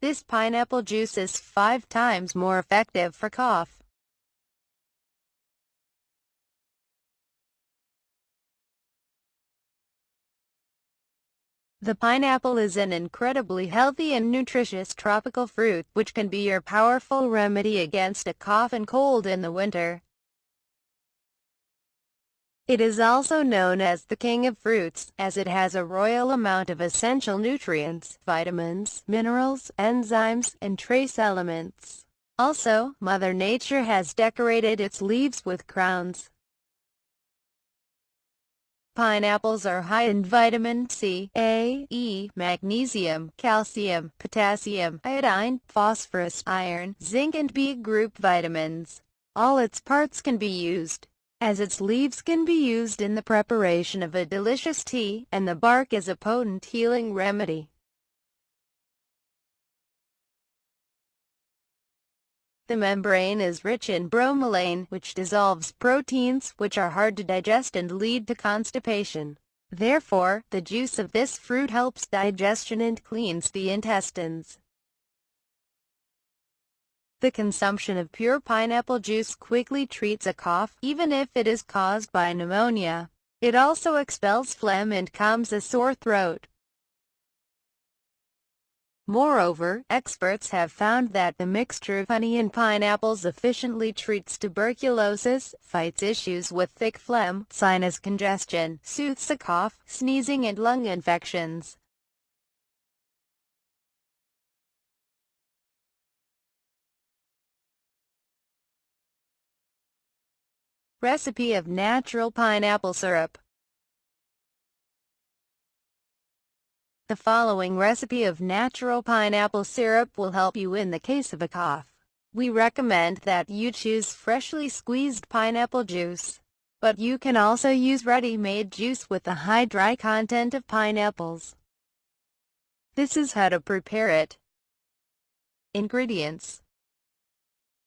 This pineapple juice is 5 times more effective for cough. The pineapple is an incredibly healthy and nutritious tropical fruit, which can be your powerful remedy against a cough and cold in the winter. It is also known as the king of fruits, as it has a royal amount of essential nutrients, vitamins, minerals, enzymes, and trace elements. Also, Mother Nature has decorated its leaves with crowns. Pineapples are high in vitamin C, A, E, magnesium, calcium, potassium, iodine, phosphorus, iron, zinc and B group vitamins. All its parts can be used, as its leaves can be used in the preparation of a delicious tea, and the bark is a potent healing remedy. The membrane is rich in bromelain, which dissolves proteins, which are hard to digest and lead to constipation. Therefore, the juice of this fruit helps digestion and cleans the intestines. The consumption of pure pineapple juice quickly treats a cough, even if it is caused by pneumonia. It also expels phlegm and calms a sore throat. Moreover, experts have found that the mixture of honey and pineapples efficiently treats tuberculosis, fights issues with thick phlegm, sinus congestion, soothes a cough, sneezing and lung infections. Recipe of natural pineapple syrup. The following recipe of natural pineapple syrup will help you in the case of a cough. We recommend that you choose freshly squeezed pineapple juice, but you can also use ready-made juice with a high dry content of pineapples. This is how to prepare it. Ingredients: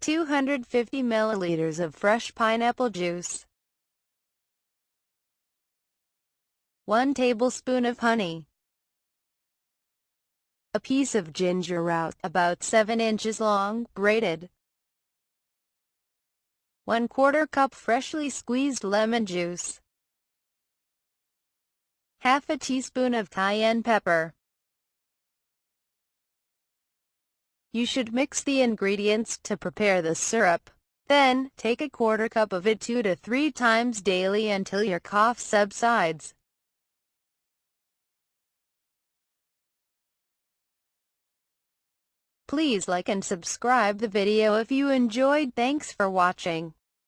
250 milliliters of fresh pineapple juice, 1 tablespoon of honey, a piece of ginger root about 7 inches long, grated, 1/4 cup freshly squeezed lemon juice, half a teaspoon of cayenne pepper. You should mix the ingredients to prepare the syrup. Then, take a 1/4 cup of it 2 to 3 times daily until your cough subsides. Please like and subscribe the video if you enjoyed. Thanks for watching.